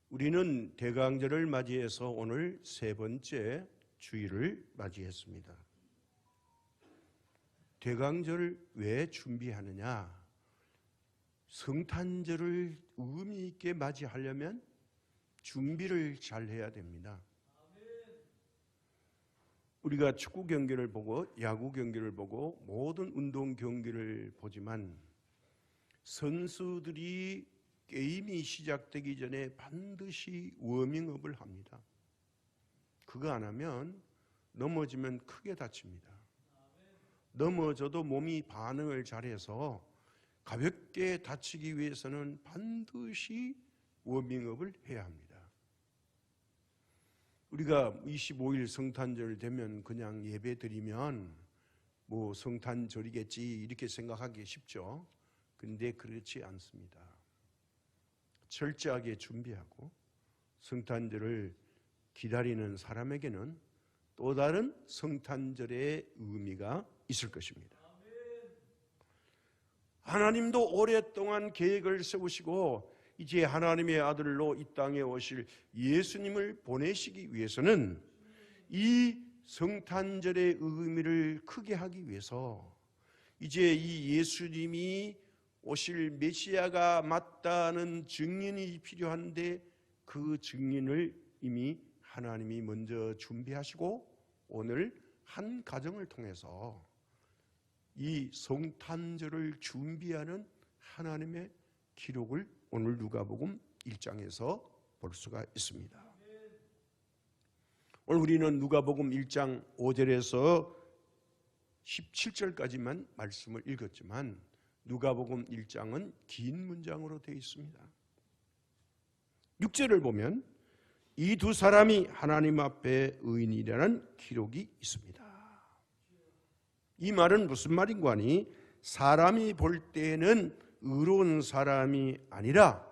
우리는 대강절을 맞이해서 오늘 세 번째 주일을 맞이했습니다. 대강절을 왜 준비하느냐? 성탄절을 의미 있게 맞이하려면 준비를 잘 해야 됩니다. 우리가 축구 경기를 보고 야구 경기를 보고 모든 운동 경기를 보지만 선수들이 게임이 시작되기 전에 반드시 워밍업을 합니다. 그거 안 하면 넘어지면 크게 다칩니다. 넘어져도 몸이 반응을 잘해서 가볍게 다치기 위해서는 반드시 워밍업을 해야 합니다. 우리가 25일 성탄절 되면 그냥 예배 드리면 뭐 성탄절이겠지 이렇게 생각하기 쉽죠. 그런데 그렇지 않습니다. 철저하게 준비하고 성탄절을 기다리는 사람에게는 또 다른 성탄절의 의미가 있을 것입니다. 하나님도 오랫동안 계획을 세우시고 이제 하나님의 아들로 이 땅에 오실 예수님을 보내시기 위해서는 이 성탄절의 의미를 크게 하기 위해서 이제 이 예수님이 오실 메시아가 맞다는 증인이 필요한데 그 증인을 이미 하나님이 먼저 준비하시고 오늘 한 가정을 통해서 이 성탄절을 준비하는 하나님의 기록을 오늘 누가복음 1장에서 볼 수가 있습니다. 오늘 우리는 누가복음 1장 5절에서 17절까지만 말씀을 읽었지만 누가복음 1장은 긴 문장으로 되어 있습니다. 6절을 보면 이 두 사람이 하나님 앞에 의인이라는 기록이 있습니다. 이 말은 무슨 말인가 하니 사람이 볼 때는 의로운 사람이 아니라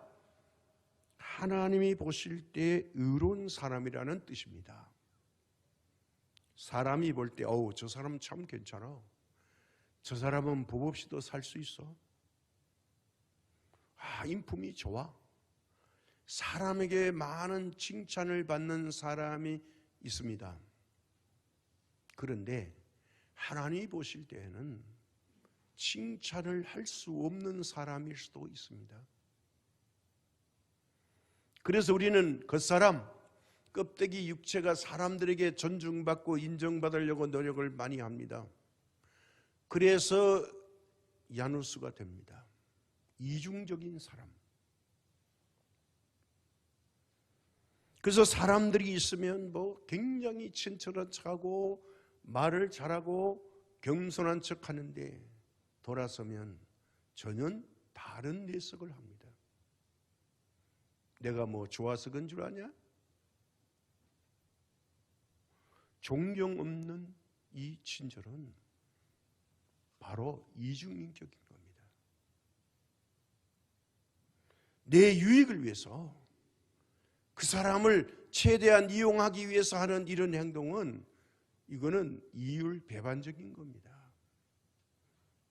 하나님이 보실 때 의로운 사람이라는 뜻입니다. 사람이 볼 때 저 사람 참 괜찮아. 저 사람은 법 없이도 살 수 있어. 인품이 좋아. 사람에게 많은 칭찬을 받는 사람이 있습니다. 그런데 하나님이 보실 때에는 칭찬을 할 수 없는 사람일 수도 있습니다. 그래서 우리는 겉사람, 껍데기 육체가 사람들에게 존중받고 인정받으려고 노력을 많이 합니다. 그래서 야누스가 됩니다. 이중적인 사람. 그래서 사람들이 있으면 굉장히 친절한 척하고 말을 잘하고 겸손한 척하는데 돌아서면 전혀 다른 내색을 합니다. 내가 좋아서 그런 줄 아냐? 존경 없는 이 친절은 바로 이중인격인 겁니다. 내 유익을 위해서 그 사람을 최대한 이용하기 위해서 하는 이런 행동은 이거는 이율 배반적인 겁니다.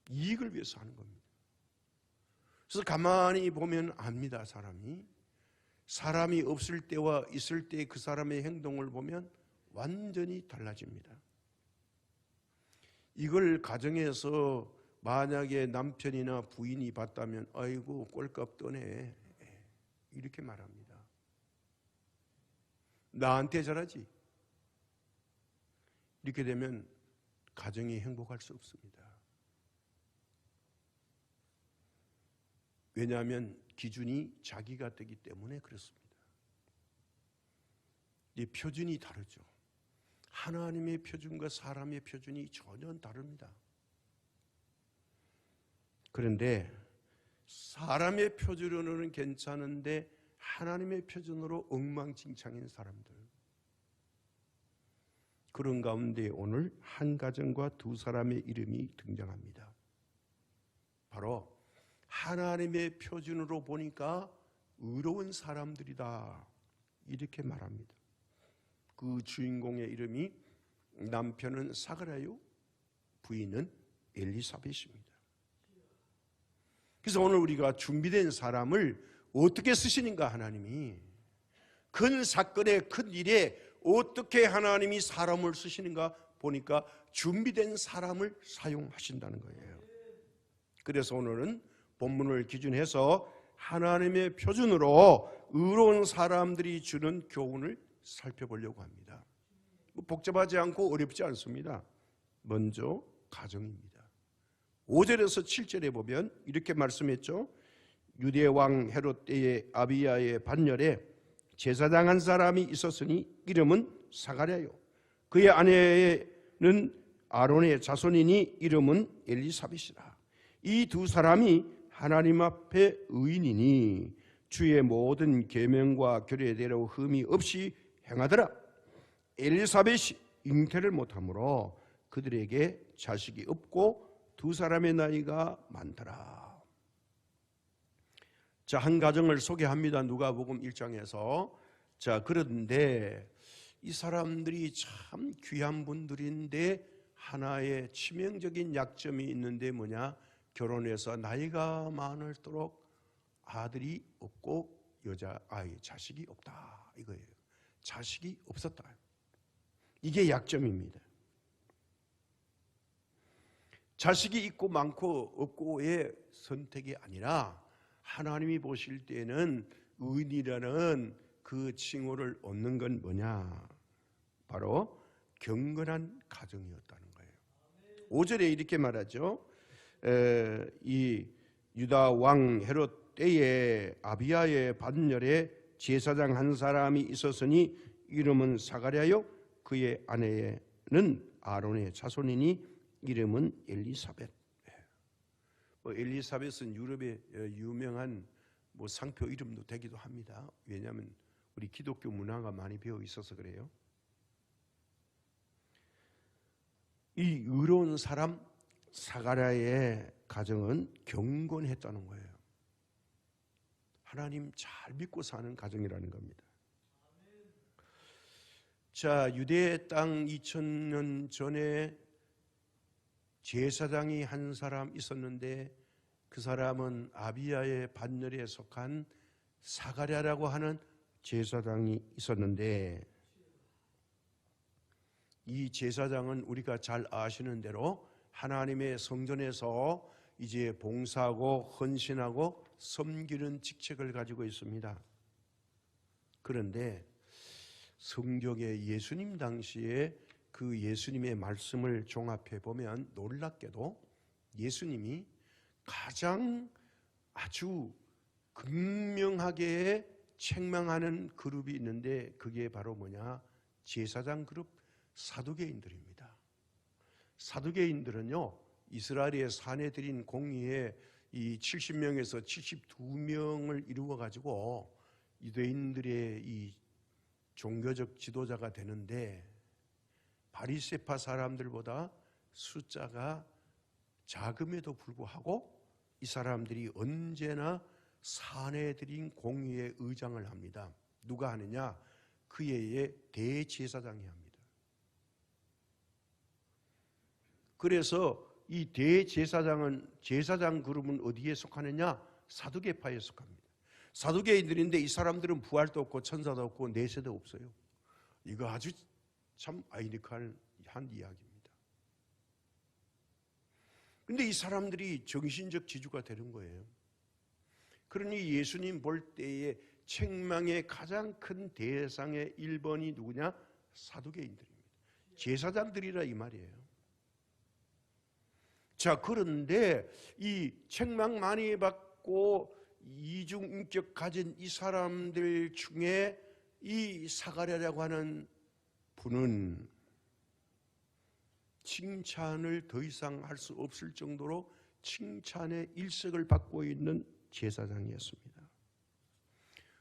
이익을 위해서 하는 겁니다. 그래서 가만히 보면 압니다. 사람이 없을 때와 있을 때 그 사람의 행동을 보면 완전히 달라집니다. 이걸 가정에서 만약에 남편이나 부인이 봤다면 아이고 꼴값 떠네 이렇게 말합니다. 나한테 잘하지. 이렇게 되면 가정이 행복할 수 없습니다. 왜냐하면 기준이 자기가 되기 때문에 그렇습니다. 이 표준이 다르죠. 하나님의 표준과 사람의 표준이 전혀 다릅니다. 그런데 사람의 표준으로는 괜찮은데 하나님의 표준으로 엉망진창인 사람들, 그런 가운데 오늘 한 가정과 두 사람의 이름이 등장합니다. 바로 하나님의 표준으로 보니까 의로운 사람들이다 이렇게 말합니다. 그 주인공의 이름이 남편은 사가랴요, 부인은 엘리사벳입니다. 그래서 오늘 우리가 준비된 사람을 어떻게 쓰시는가 하나님이 큰 사건에, 큰 일에 어떻게 하나님이 사람을 쓰시는가 보니까 준비된 사람을 사용하신다는 거예요. 그래서 오늘은 본문을 기준해서 하나님의 표준으로 의로운 사람들이 주는 교훈을 살펴보려고 합니다. 복잡하지 않고 어렵지 않습니다. 먼저 가정입니다. 5절에서 7절에 보면 이렇게 말씀했죠. 유대 왕 헤롯 때의 아비야의 반열에 제사장 한 사람이 있었으니 이름은 사가랴요. 그의 아내는 아론의 자손이니 이름은 엘리사벳이라. 이 두 사람이 하나님 앞에 의인이니 주의 모든 계명과 규례대로 흠이 없이 행하더라. 엘리사벳이 잉태를 못하므로 그들에게 자식이 없고 두 사람의 나이가 많더라. 자, 한 가정을 소개합니다. 누가복음 1장에서. 자, 그런데 이 사람들이 참 귀한 분들인데 하나의 치명적인 약점이 있는데 뭐냐? 결혼해서 나이가 많을수록 아들이 없고 자식이 없다 이거예요. 자식이 없었다. 이게 약점입니다. 자식이 있고 많고 없고의 선택이 아니라 하나님이 보실 때는 의인이라는 그 칭호를 얻는 건 뭐냐? 바로 경건한 가정이었다는 거예요. 5절에 이렇게 말하죠. 이 유다 왕 헤롯 때에 아비야의 반열에 제사장 한 사람이 있었으니 이름은 사가랴요. 그의 아내는 아론의 자손이니 이름은 엘리사벳. 엘리사벳은 유럽의 유명한 상표 이름도 되기도 합니다. 왜냐하면 우리 기독교 문화가 많이 배어 있어서 그래요. 이 의로운 사람 사가랴의 가정은 경건했다는 거예요. 하나님 잘 믿고 사는 가정이라는 겁니다. 자, 유대 땅 2000년 전에 제사장이 한 사람 있었는데 그 사람은 아비야의 반열에 속한 사가랴라고 하는 제사장이 있었는데 이 제사장은 우리가 잘 아시는 대로 하나님의 성전에서 이제 봉사하고 헌신하고 섬기는 직책을 가지고 있습니다. 그런데 성경의 예수님 당시에 그 예수님의 말씀을 종합해 보면 놀랍게도 예수님이 가장 아주 극명하게 책망하는 그룹이 있는데 그게 바로 뭐냐? 제사장 그룹 사두개인들입니다. 사두개인들은요 이스라엘의 사내들인 공의회 이 70명에서 72명을 이루어 가지고 유대인들의 이 종교적 지도자가 되는데 바리새파 사람들보다 숫자가 작음에도 불구하고 이 사람들이 언제나 사내들인 공의회 의장을 합니다. 누가 하느냐? 그의 대제사장이 합니다. 그래서 이 대제사장은 제사장 그룹은 어디에 속하느냐? 사두개파에 속합니다. 사두개인들인데 이 사람들은 부활도 없고 천사도 없고 내세도 없어요. 이거 아주 참 아이러니컬한 이야기입니다. 그런데 이 사람들이 정신적 지주가 되는 거예요. 그러니 예수님 볼 때의 책망의 가장 큰 대상의 1번이 누구냐? 사두개인들입니다. 제사장들이라 이 말이에요. 자, 그런데 이 책망 많이 받고 이중인격 가진 이 사람들 중에 이 사가랴라고 하는 분은 칭찬을 더 이상 할 수 없을 정도로 칭찬의 일색을 받고 있는 제사장이었습니다.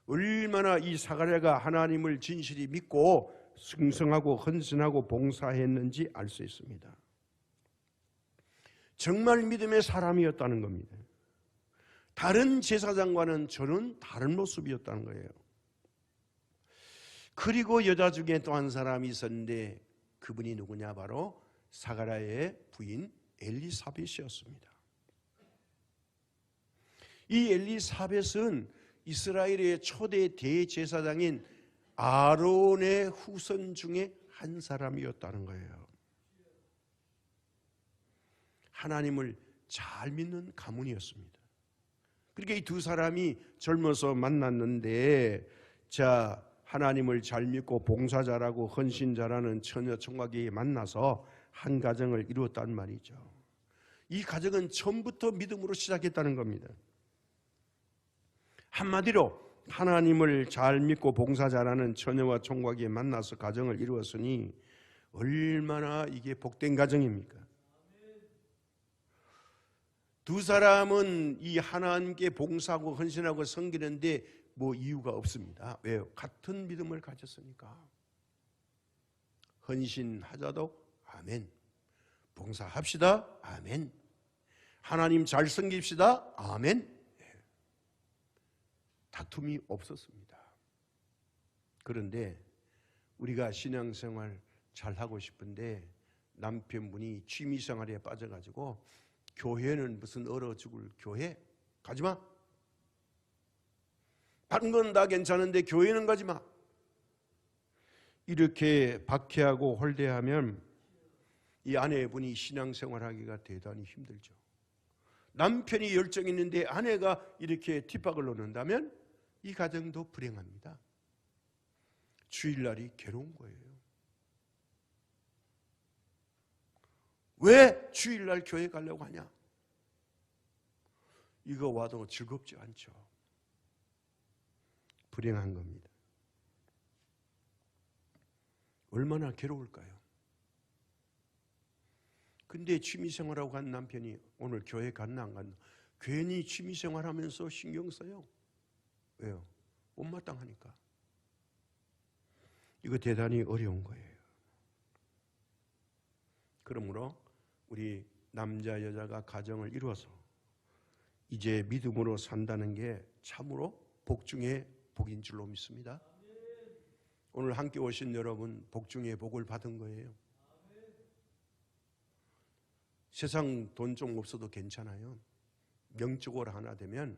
얼마나 이 사가랴가 하나님을 진실이 믿고 승성하고 헌신하고 봉사했는지 알 수 있습니다. 정말 믿음의 사람이었다는 겁니다. 다른 제사장과는 저는 다른 모습이었다는 거예요. 그리고 여자 중에 또 한 사람이 있었는데 그분이 누구냐? 바로 사가랴의 부인 엘리사벳이었습니다. 이 엘리사벳은 이스라엘의 초대 대제사장인 아론의 후손 중에 한 사람이었다는 거예요. 하나님을 잘 믿는 가문이었습니다. 그러니까 이 두 사람이 젊어서 만났는데, 자, 하나님을 잘 믿고 봉사 잘하고 헌신 잘하는 처녀 총각이 만나서 한 가정을 이루었단 말이죠. 이 가정은 처음부터 믿음으로 시작했다는 겁니다. 한마디로 하나님을 잘 믿고 봉사 잘하는 처녀와 총각이 만나서 가정을 이루었으니 얼마나 이게 복된 가정입니까? 두 사람은 이 하나님께 봉사하고 헌신하고 섬기는데 뭐 이유가 없습니다. 왜요? 같은 믿음을 가졌으니까. 헌신하자도 아멘. 봉사합시다. 아멘. 하나님 잘 섬깁시다. 아멘. 다툼이 없었습니다. 그런데 우리가 신앙생활 잘하고 싶은데 남편분이 취미생활에 빠져가지고 교회는 무슨 얼어 죽을 교회? 가지마. 다른 건 다 괜찮은데 교회는 가지마. 이렇게 박해하고 홀대하면 이 아내분이 신앙생활하기가 대단히 힘들죠. 남편이 열정이 있는데 아내가 이렇게 핍박을 놓는다면 이 가정도 불행합니다. 주일날이 괴로운 거예요. 왜 주일날 교회 가려고 하냐? 이거 와도 즐겁지 않죠. 불행한 겁니다. 얼마나 괴로울까요? 근데 취미생활하고 간 남편이 오늘 교회 갔나 안 갔나? 괜히 취미생활하면서 신경 써요. 왜요? 못마땅하니까. 이거 대단히 어려운 거예요. 그러므로 우리 남자 여자가 가정을 이루어서 이제 믿음으로 산다는 게 참으로 복 중에 복인 줄로 믿습니다. 오늘 함께 오신 여러분 복 중에 복을 받은 거예요. 세상 돈 좀 없어도 괜찮아요. 영적으로 하나 되면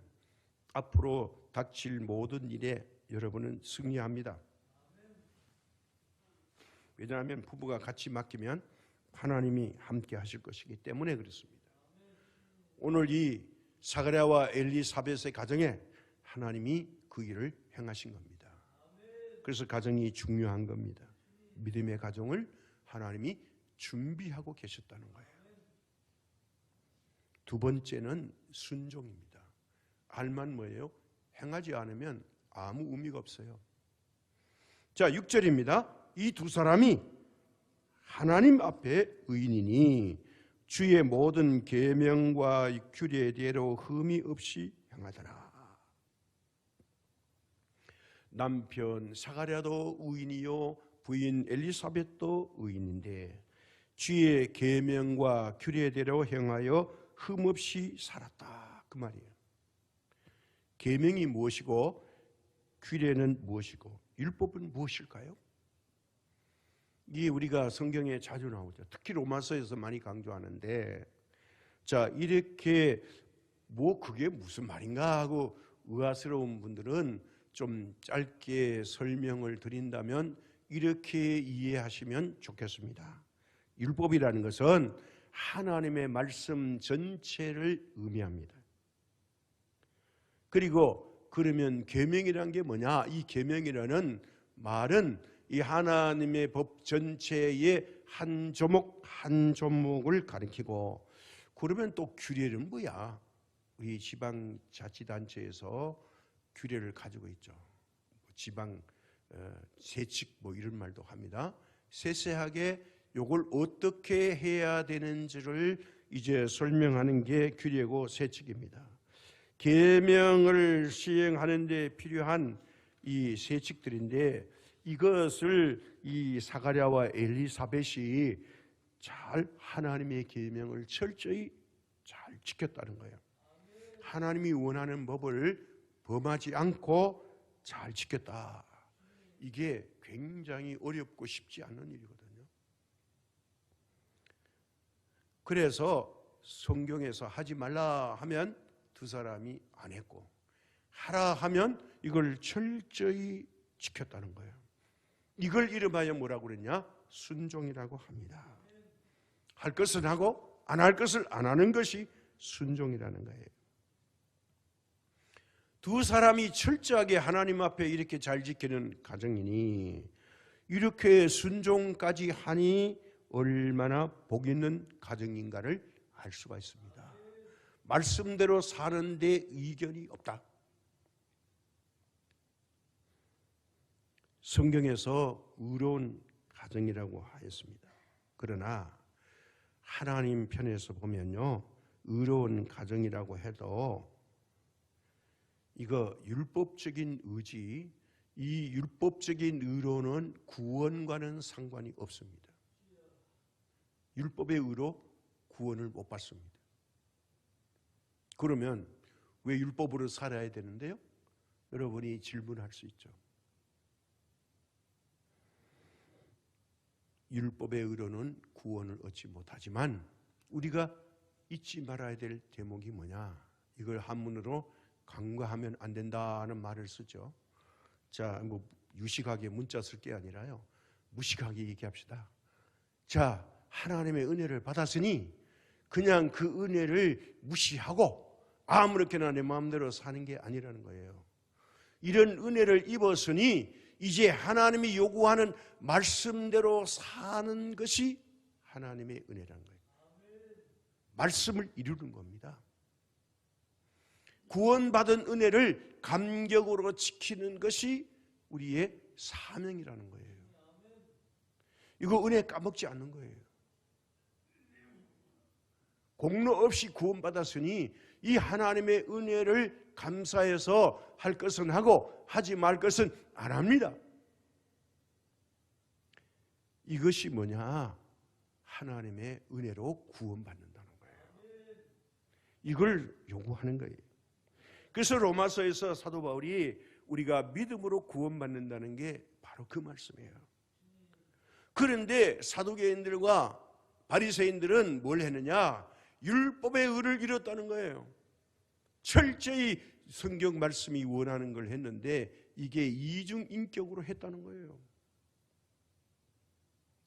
앞으로 닥칠 모든 일에 여러분은 승리합니다. 왜냐하면 부부가 같이 맡기면 하나님이 함께 하실 것이기 때문에 그렇습니다. 오늘 이 사가랴와 엘리사벳의 가정에 하나님이 그 일을 행하신 겁니다. 그래서 가정이 중요한 겁니다. 믿음의 가정을 하나님이 준비하고 계셨다는 거예요. 두 번째는 순종입니다. 알만 뭐예요? 행하지 않으면 아무 의미가 없어요. 자, 6절입니다. 이 두 사람이 하나님 앞에 의인이니 주의 모든 계명과 규례대로 흠이 없이 행하더라. 남편 사가랴도 의인이요 부인 엘리사벳도 의인인데 주의 계명과 규례대로 행하여 흠없이 살았다, 그 말이에요. 계명이 무엇이고 규례는 무엇이고 율법은 무엇일까요? 이게 우리가 성경에 자주 나오죠. 특히 로마서에서 많이 강조하는데, 자, 이렇게 뭐 그게 무슨 말인가 하고 의아스러운 분들은 좀 짧게 설명을 드린다면 이렇게 이해하시면 좋겠습니다. 율법이라는 것은 하나님의 말씀 전체를 의미합니다. 그리고 그러면 계명이라는 게 뭐냐? 이 계명이라는 말은 이 하나님의 법 전체의 한 조목 한 조목을 가리키고, 그러면 또 규례는 뭐야? 우리 지방자치단체에서 규례를 가지고 있죠. 지방 세칙 뭐 이런 말도 합니다. 세세하게 요걸 어떻게 해야 되는지를 이제 설명하는 게 규례고 세칙입니다. 계명을 시행하는 데 필요한 이 세칙들인데 이것을 이 사가랴와 엘리사벳이 잘 하나님의 계명을 철저히 잘 지켰다는 거예요. 하나님이 원하는 법을 범하지 않고 잘 지켰다. 이게 굉장히 어렵고 쉽지 않은 일이거든요. 그래서 성경에서 하지 말라 하면 두 사람이 안 했고, 하라 하면 이걸 철저히 지켰다는 거예요. 이걸 이름하여 뭐라고 그랬냐? 순종이라고 합니다. 할 것은 하고 안 할 것을 안 하는 것이 순종이라는 거예요. 두 사람이 철저하게 하나님 앞에 이렇게 잘 지키는 가정이니 이렇게 순종까지 하니 얼마나 복 있는 가정인가를 알 수가 있습니다. 말씀대로 사는데 이견이 없다. 성경에서 의로운 가정이라고 하였습니다. 그러나 하나님 편에서 보면요, 의로운 가정이라고 해도 이거 율법적인 의지, 이 율법적인 의로는 구원과는 상관이 없습니다. 율법의 의로 구원을 못 받습니다. 그러면 왜 율법으로 살아야 되는데요? 여러분이 질문할 수 있죠. 율법의 의로는 구원을 얻지 못하지만 우리가 잊지 말아야 될 대목이 뭐냐? 이걸 한문으로 간과하면 안 된다는 말을 쓰죠. 자, 유식하게 문자 쓸 게 아니라요, 무식하게 얘기합시다. 자, 하나님의 은혜를 받았으니 그냥 그 은혜를 무시하고 아무렇게나 내 마음대로 사는 게 아니라는 거예요. 이런 은혜를 입었으니 이제 하나님이 요구하는 말씀대로 사는 것이 하나님의 은혜라는 거예요. 말씀을 이루는 겁니다. 구원받은 은혜를 감격으로 지키는 것이 우리의 사명이라는 거예요. 이거 은혜 까먹지 않는 거예요. 공로 없이 구원받았으니 이 하나님의 은혜를 감사해서 할 것은 하고 하지 말 것은 안 합니다. 이것이 뭐냐? 하나님의 은혜로 구원받는다는 거예요. 이걸 요구하는 거예요. 그래서 로마서에서 사도 바울이 우리가 믿음으로 구원받는다는 게 바로 그 말씀이에요. 그런데 사두개인들과 바리새인들은 뭘 했느냐? 율법의 의를 이뤘다는 거예요. 철저히 성경 말씀이 원하는 걸 했는데 이게 이중인격으로 했다는 거예요.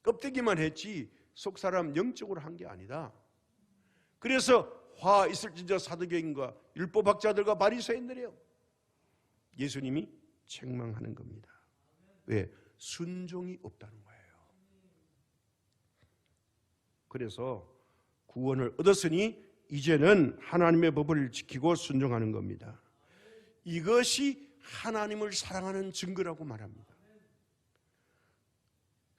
껍데기만 했지 속 사람 영적으로 한 게 아니다. 그래서 화 있을진저 사두개인과 율법학자들과 바리새인들이요, 예수님이 책망하는 겁니다. 왜? 순종이 없다는 거예요. 그래서 구원을 얻었으니 이제는 하나님의 법을 지키고 순종하는 겁니다. 이것이 하나님을 사랑하는 증거라고 말합니다.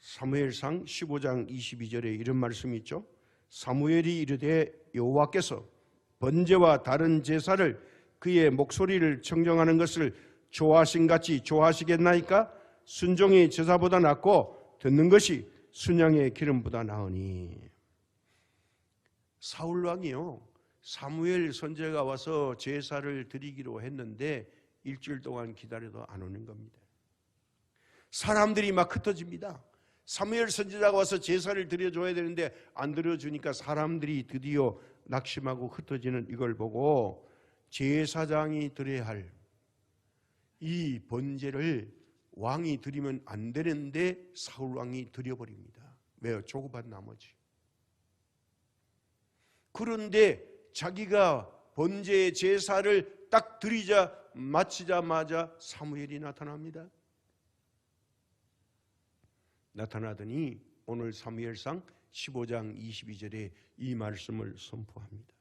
사무엘상 15장 22절에 이런 말씀이 있죠. 사무엘이 이르되 여호와께서 번제와 다른 제사를 그의 목소리를 청정하는 것을 좋아하신 같이 좋아하시겠나이까? 순종이 제사보다 낫고 듣는 것이 순양의 기름보다 나으니. 사울 왕이요, 사무엘 선지자가 와서 제사를 드리기로 했는데 일주일 동안 기다려도 안 오는 겁니다. 사람들이 막 흩어집니다. 사무엘 선지자가 와서 제사를 드려줘야 되는데 안 드려주니까 사람들이 드디어 낙심하고 흩어지는 이걸 보고 제사장이 드려야 할 이 번제를 왕이 드리면 안 되는데 사울 왕이 드려버립니다. 왜요? 조급한 나머지. 그런데 자기가 번제의 제사를 딱 드리자 마치자마자 사무엘이 나타납니다. 나타나더니 오늘 사무엘상 15장 22절에 이 말씀을 선포합니다.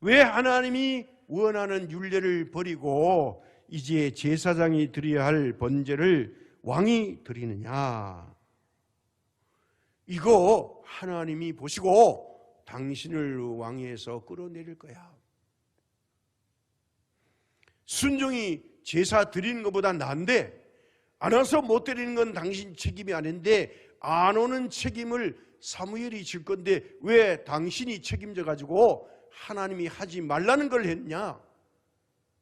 왜 하나님이 원하는 율례를 버리고 이제 제사장이 드려야 할 번제를 왕이 드리느냐? 이거 하나님이 보시고 당신을 왕위에서 끌어내릴 거야. 순종이 제사 드리는 것보다 나은데 안 와서 못 드리는 건 당신 책임이 아닌데 안 오는 책임을 사무엘이 질 건데 왜 당신이 책임져 가지고 하나님이 하지 말라는 걸 했냐?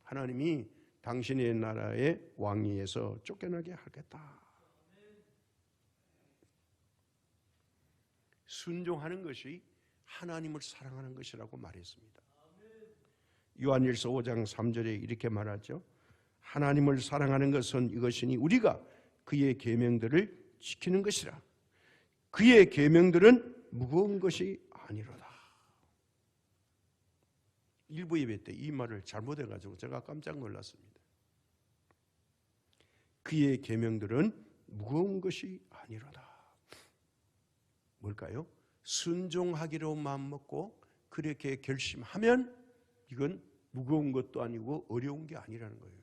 하나님이 당신의 나라의 왕위에서 쫓겨나게 하겠다. 순종하는 것이 하나님을 사랑하는 것이라고 말했습니다. 요한일서 5장 3절에 이렇게 말하죠. 하나님을 사랑하는 것은 이것이니 우리가 그의 계명들을 지키는 것이라. 그의 계명들은 무거운 것이 아니로다. 일부 예배 때 이 말을 잘못해가지고 제가 깜짝 놀랐습니다. 그의 계명들은 무거운 것이 아니로다. 뭘까요? 순종하기로 마음먹고 그렇게 결심하면 이건 무거운 것도 아니고 어려운 게 아니라는 거예요.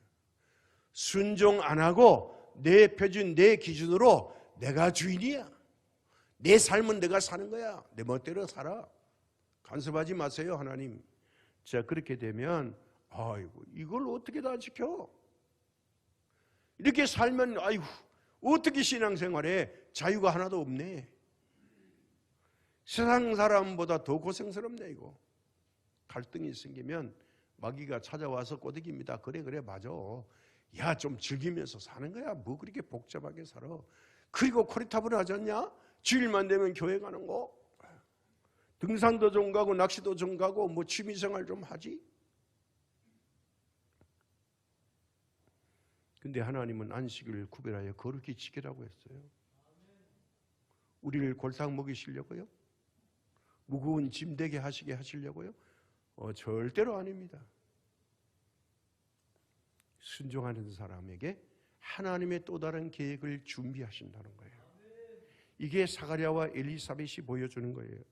순종 안 하고 내 표준, 내 기준으로 내가 주인이야. 내 삶은 내가 사는 거야. 내 멋대로 살아. 간섭하지 마세요, 하나님. 자, 그렇게 되면 아이고 이걸 어떻게 다 지켜? 이렇게 살면 아이고 어떻게 신앙생활에 자유가 하나도 없네. 세상 사람보다 더 고생스럽네 이거. 갈등이 생기면 마귀가 찾아와서 꼬드깁니다. 그래 맞아. 야, 좀 즐기면서 사는 거야. 뭐 그렇게 복잡하게 살아. 그리고 코리탑을 하잖냐? 주일만 되면 교회 가는 거. 등산도 좀 가고 낚시도 좀 가고 뭐 취미생활 좀 하지. 근데 하나님은 안식일을 구별하여 거룩히 지키라고 했어요. 우리를 골탕 먹이시려고요? 무거운 짐 되게 하시게 하시려고요? 절대로 아닙니다. 순종하는 사람에게 하나님의 또 다른 계획을 준비하신다는 거예요. 이게 사가랴와 엘리사벳이 보여주는 거예요.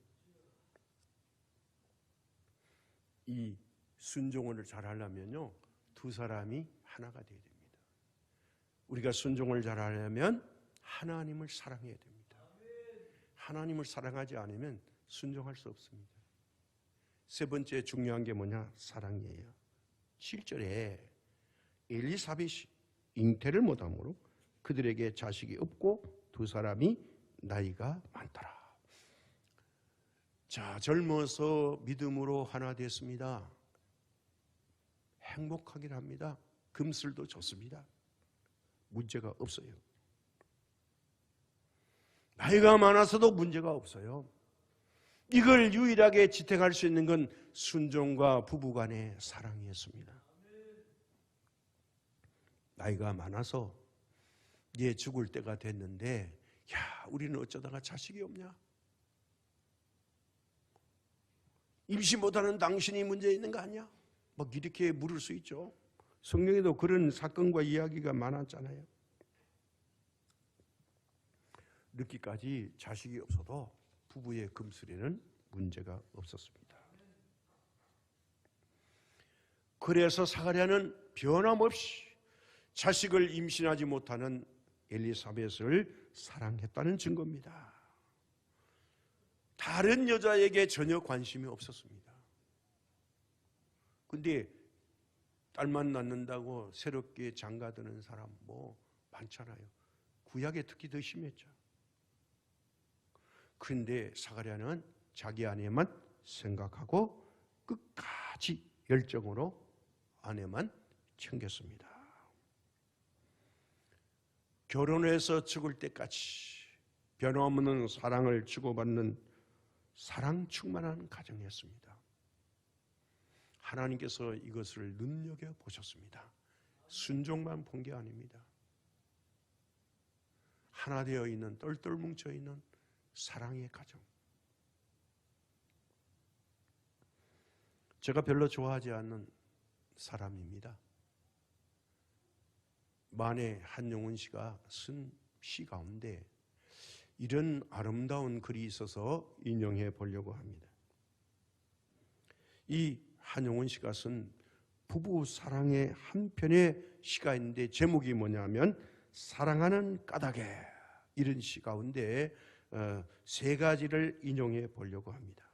이 순종을 잘하려면요, 두 사람이 하나가 되어야 됩니다. 우리가 순종을 잘하려면 하나님을 사랑해야 됩니다. 하나님을 사랑하지 않으면 순종할 수 없습니다. 세 번째 중요한 게 뭐냐? 사랑이에요. 7절에 엘리사벳이 잉태를 못함으로 그들에게 자식이 없고 두 사람이 나이가 많더라. 자, 젊어서 믿음으로 하나 됐습니다. 행복하긴 합니다. 금슬도 좋습니다. 문제가 없어요. 나이가 많아서도 문제가 없어요. 이걸 유일하게 지탱할 수 있는 건 순종과 부부간의 사랑이었습니다. 나이가 많아서 얘 죽을 때가 됐는데 야, 우리는 어쩌다가 자식이 없냐? 임시 못하는 당신이 문제 있는 거 아니야? 막 이렇게 물을 수 있죠. 성경에도 그런 사건과 이야기가 많았잖아요. 늦기까지 자식이 없어도 부부의 금슬에는 문제가 없었습니다. 그래서 사가랴는 변함없이 자식을 임신하지 못하는 엘리사벳을 사랑했다는 증거입니다. 다른 여자에게 전혀 관심이 없었습니다. 근데 딸만 낳는다고 새롭게 장가드는 사람 뭐 많잖아요. 구약에 특히 더 심했죠. 그런데 사가랴는 자기 아내만 생각하고 끝까지 열정으로 아내만 챙겼습니다. 결혼해서 죽을 때까지 변함없는 사랑을 주고받는 사랑 충만한 가정이었습니다. 하나님께서 이것을 눈여겨보셨습니다. 순종만 본 게 아닙니다. 하나 되어 있는 똘똘 뭉쳐있는 사랑의 가정. 제가 별로 좋아하지 않는 사람입니다. 만해 한용운 씨가 쓴 시 가운데 이런 아름다운 글이 있어서 인용해 보려고 합니다. 이 한용운 씨가 쓴 부부 사랑의 한 편의 시가 있는데 제목이 뭐냐면 사랑하는 까닭에, 이런 시 가운데 세 가지를 인용해 보려고 합니다.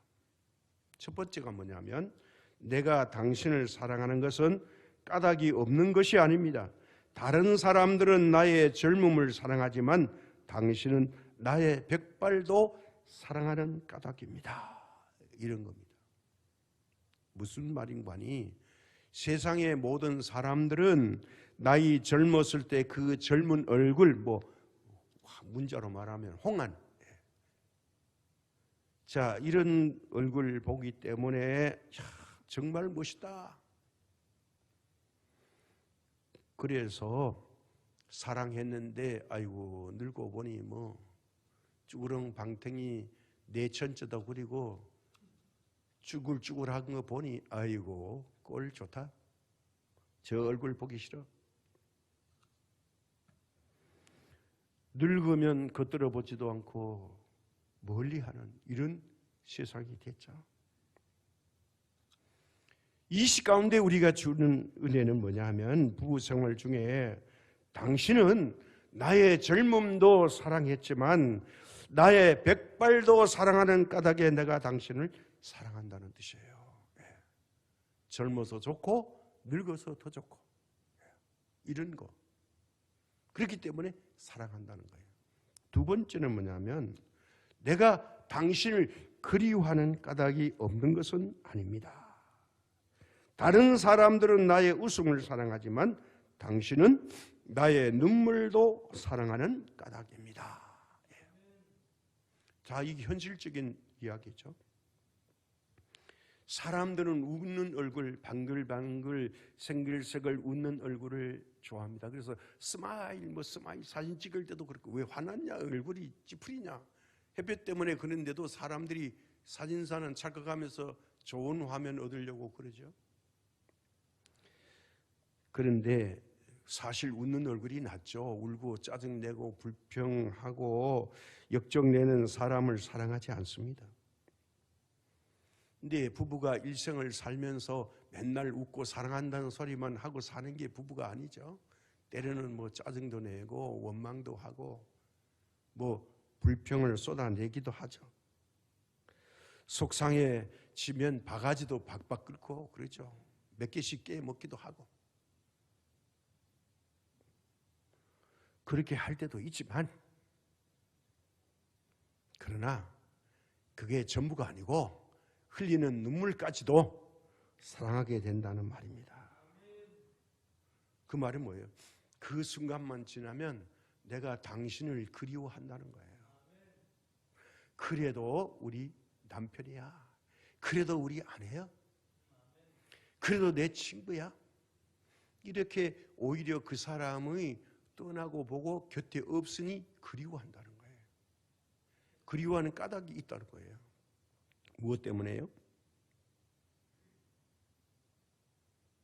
첫 번째가 뭐냐면 내가 당신을 사랑하는 것은 까닭이 없는 것이 아닙니다. 다른 사람들은 나의 젊음을 사랑하지만 당신은 나의 백발도 사랑하는 까닭입니다. 이런 겁니다. 무슨 말인가 하니 세상의 모든 사람들은 나이 젊었을 때 그 젊은 얼굴, 뭐 문자로 말하면 홍안, 자, 이런 얼굴 보기 때문에 정말 멋있다. 그래서 사랑했는데 아이고 늙어 보니 뭐 쭈그렁 방탱이 내천쩌다 그리고 쭈글쭈글한 거 보니 아이고 꼴 좋다. 저 얼굴 보기 싫어. 늙으면 겉들어 보지도 않고 멀리하는 이런 세상이 됐죠. 이 시 가운데 우리가 주는 은혜는 뭐냐 하면 부부 생활 중에 당신은 나의 젊음도 사랑했지만 나의 백발도 사랑하는 까닭에 내가 당신을 사랑한다는 뜻이에요. 젊어서 좋고 늙어서 더 좋고 이런 거. 그렇기 때문에 사랑한다는 거예요. 두 번째는 뭐냐면 내가 당신을 그리워하는 까닭이 없는 것은 아닙니다. 다른 사람들은 나의 웃음을 사랑하지만 당신은 나의 눈물도 사랑하는 까닭입니다. 자, 이게 현실적인 이야기죠. 사람들은 웃는 얼굴, 방글방글 생글생글 웃는 얼굴을 좋아합니다. 그래서 스마일 사진 찍을 때도 그렇고 왜 화났냐, 얼굴이 찌푸리냐, 햇볕 때문에 그런데도 사람들이 사진사는 착각하면서 좋은 화면 얻으려고 그러죠. 그런데 사실 웃는 얼굴이 낫죠. 울고 짜증내고 불평하고 역정내는 사람을 사랑하지 않습니다. 근데 부부가 일생을 살면서 맨날 웃고 사랑한다는 소리만 하고 사는 게 부부가 아니죠. 때로는 뭐 짜증도 내고 원망도 하고 뭐 불평을 쏟아내기도 하죠. 속상해지면 바가지도 박박 끓고 그러죠. 몇 개씩 깨 먹기도 하고. 그렇게 할 때도 있지만 그러나 그게 전부가 아니고 흘리는 눈물까지도 사랑하게 된다는 말입니다. 그 말이 뭐예요? 그 순간만 지나면 내가 당신을 그리워한다는 거예요. 그래도 우리 남편이야. 그래도 우리 아내야. 그래도 내 친구야. 이렇게 오히려 그 사람의 떠나고 보고 곁에 없으니 그리워한다는 거예요. 그리워하는 까닭이 있다는 거예요. 무엇 때문에요?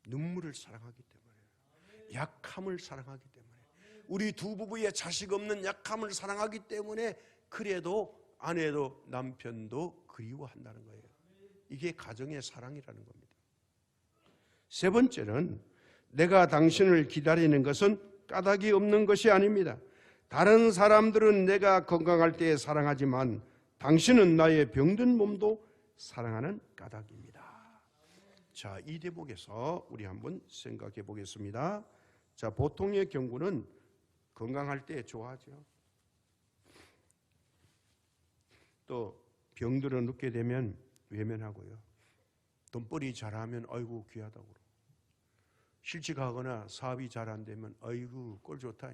눈물을 사랑하기 때문에, 약함을 사랑하기 때문에, 우리 두 부부의 자식 없는 약함을 사랑하기 때문에 그래도 아내도 남편도 그리워한다는 거예요. 이게 가정의 사랑이라는 겁니다. 세 번째는 내가 당신을 기다리는 것은 까닭이 없는 것이 아닙니다. 다른 사람들은 내가 건강할 때 사랑하지만 당신은 나의 병든 몸도 사랑하는 까닭입니다. 자, 이 대목에서 우리 한번 생각해 보겠습니다. 자, 보통의 경우는 건강할 때 좋아하죠. 또 병들어 눕게 되면 외면하고요. 돈벌이 잘하면 아이고 귀하다고 그러고, 실직하거나 사업이 잘 안 되면 아이고 꼴 좋다.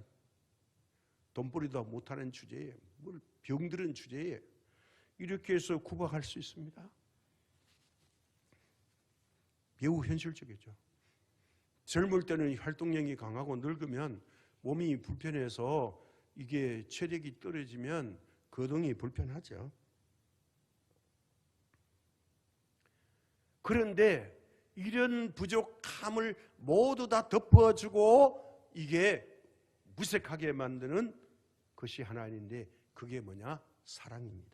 돈벌이도 못하는 주제에 뭘 병들은 주제에 이렇게 해서 구박할 수 있습니다. 매우 현실적이죠. 젊을 때는 활동력이 강하고 늙으면 몸이 불편해서 이게 체력이 떨어지면 거동이 불편하죠. 그런데 이런 부족함을 모두 다 덮어주고 이게 무색하게 만드는 것이 하나인데 그게 뭐냐? 사랑입니다.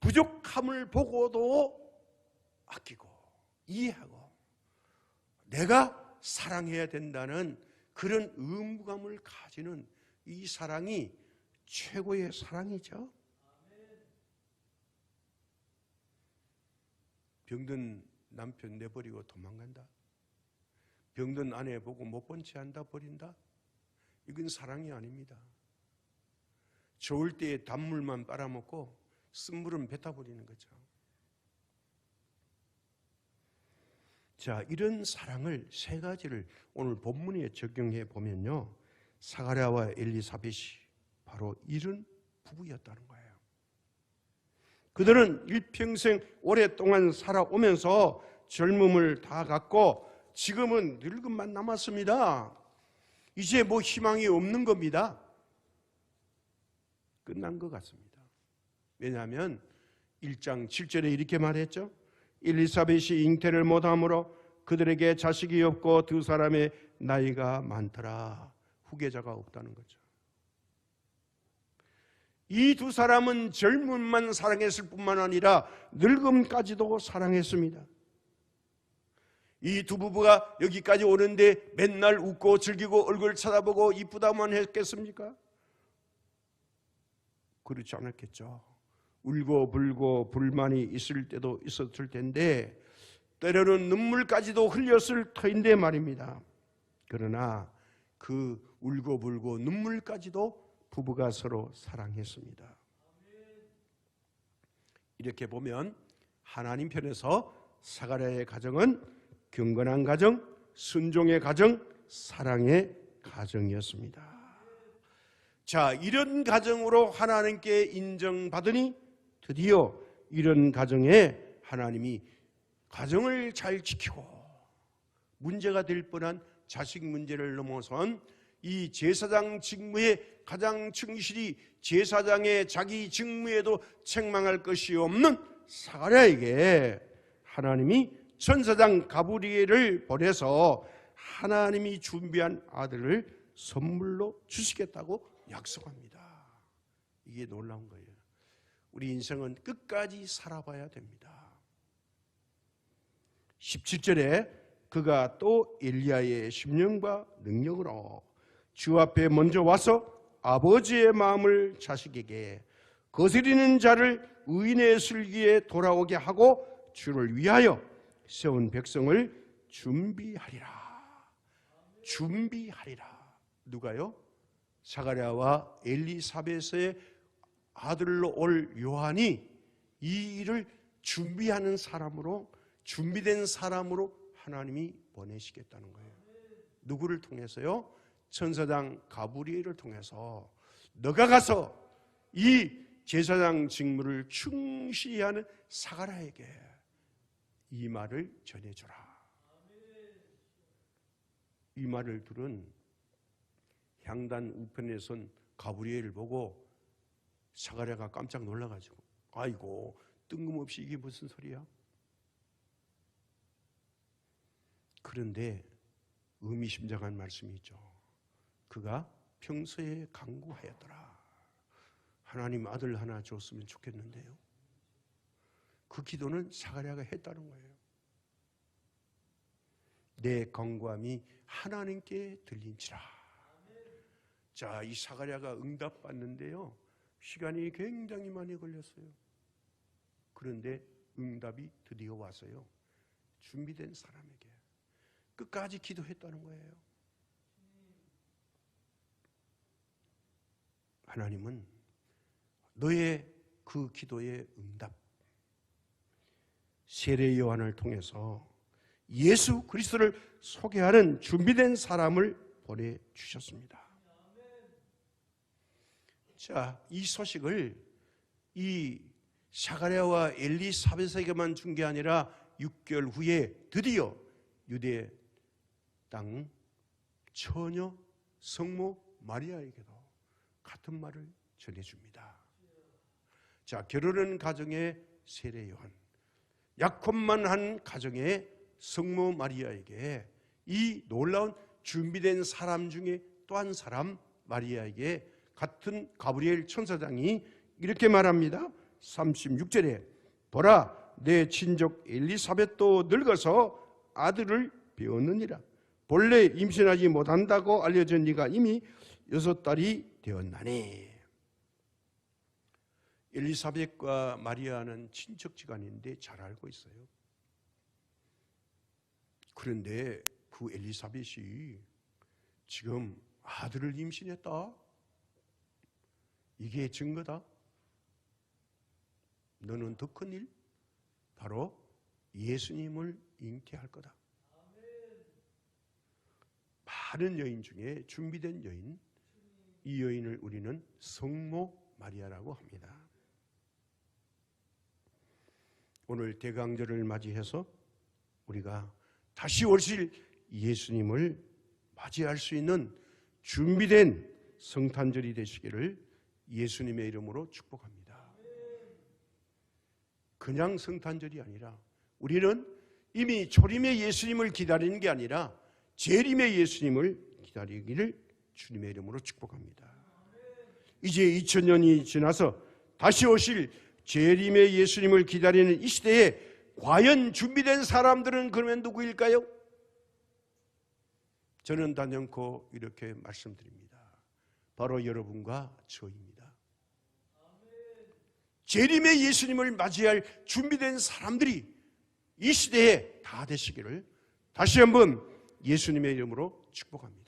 부족함을 보고도 아끼고 이해하고 내가 사랑해야 된다는 그런 의무감을 가지는 이 사랑이 최고의 사랑이죠. 병든 남편 내버리고 도망간다. 병든 아내 보고 못 본 채 한다 버린다. 이건 사랑이 아닙니다. 좋을 때에 단물만 빨아먹고 쓴물은 뱉어버리는 거죠. 자, 이런 사랑을 세 가지를 오늘 본문에 적용해 보면요, 사가랴와 엘리사벳이 바로 이런 부부였다는 거예요. 그들은 일평생 오랫동안 살아오면서 젊음을 다 갖고 지금은 늙음만 남았습니다. 이제 뭐 희망이 없는 겁니다. 끝난 것 같습니다. 왜냐하면 1장 7절에 이렇게 말했죠. 엘리사벳이 잉태를 못하므로 그들에게 자식이 없고 두 사람의 나이가 많더라. 후계자가 없다는 거죠. 이 두 사람은 젊음만 사랑했을 뿐만 아니라 늙음까지도 사랑했습니다. 이 두 부부가 여기까지 오는데 맨날 웃고 즐기고 얼굴 쳐다보고 이쁘다만 했겠습니까? 그렇지 않았겠죠. 울고 불고 불만이 있을 때도 있었을 텐데 때로는 눈물까지도 흘렸을 터인데 말입니다. 그러나 그 울고 불고 눈물까지도 부부가 서로 사랑했습니다. 이렇게 보면 하나님 편에서 사가랴의 가정은 경건한 가정, 순종의 가정, 사랑의 가정이었습니다. 자, 이런 가정으로 하나님께 인정받으니 드디어 이런 가정에 하나님이 가정을 잘 지키고 문제가 될 뻔한 자식 문제를 넘어선 이 제사장 직무에 가장 충실히 제사장의 자기 직무에도 책망할 것이 없는 사가랴에게 하나님이 천사장 가브리엘을 보내서 하나님이 준비한 아들을 선물로 주시겠다고 약속합니다. 이게 놀라운 거예요. 우리 인생은 끝까지 살아봐야 됩니다. 17절에 그가 또 엘리야의 심령과 능력으로 주 앞에 먼저 와서 아버지의 마음을 자식에게 거스리는 자를 의인의 슬기에 돌아오게 하고 주를 위하여 세운 백성을 준비하리라. 준비하리라. 누가요? 사가랴와 엘리사벳의 아들로 올 요한이 이 일을 준비하는 사람으로, 준비된 사람으로 하나님이 보내시겠다는 거예요. 누구를 통해서요? 천사장 가브리엘을 통해서 너가 가서 이 제사장 직무를 충실히 하는 사가랴에게 이 말을 전해줘라. 이 말을 들은 향단 우편에 선 가브리엘을 보고 사가랴가 깜짝 놀라가지고 아이고 뜬금없이 이게 무슨 소리야? 그런데 의미심장한 말씀이 있죠. 그가 평소에 간구하였더라. 하나님 아들 하나 줬으면 좋겠는데요. 그 기도는 사가랴가 했다는 거예요. 내 간구함이 하나님께 들린지라. 자, 이 사가랴가 응답받는데요, 시간이 굉장히 많이 걸렸어요. 그런데 응답이 드디어 왔어요. 준비된 사람에게 끝까지 기도했다는 거예요. 하나님은 너의 그 기도의 응답, 세례 요한을 통해서 예수 그리스도를 소개하는 준비된 사람을 보내주셨습니다. 자, 이 소식을 이 사가랴와 엘리사벳에게만 준 게 아니라 6개월 후에 드디어 유대 땅 처녀 성모 마리아에게도 같은 말을 전해줍니다. 자, 결혼한 가정의 세례 요한, 약혼만 한 가정의 성모 마리아에게 이 놀라운 준비된 사람 중에 또 한 사람 마리아에게 같은 가브리엘 천사장이 이렇게 말합니다. 36절에 보라, 내 친족 엘리사벳도 늙어서 아들을 배웠느니라. 본래 임신하지 못한다고 알려진 네가 이미 6달이 되었나니. 엘리사벳과 마리아는 친척지간인데 잘 알고 있어요. 그런데 그 엘리사벳이 지금 아들을 임신했다? 이게 증거다? 너는 더 큰 일? 바로 예수님을 잉태할 거다. 많은 여인 중에 준비된 여인, 이 여인을 우리는 성모 마리아라고 합니다. 오늘 대강절을 맞이해서 우리가 다시 오실 예수님을 맞이할 수 있는 준비된 성탄절이 되시기를 예수님의 이름으로 축복합니다. 그냥 성탄절이 아니라 우리는 이미 초림의 예수님을 기다리는 게 아니라 재림의 예수님을 기다리기를 주님의 이름으로 축복합니다. 이제 2000년이 지나서 다시 오실 재림의 예수님을 기다리는 이 시대에 과연 준비된 사람들은 그러면 누구일까요? 저는 단연코 이렇게 말씀드립니다. 바로 여러분과 저입니다. 재림의 예수님을 맞이할 준비된 사람들이 이 시대에 다 되시기를 다시 한번 예수님의 이름으로 축복합니다.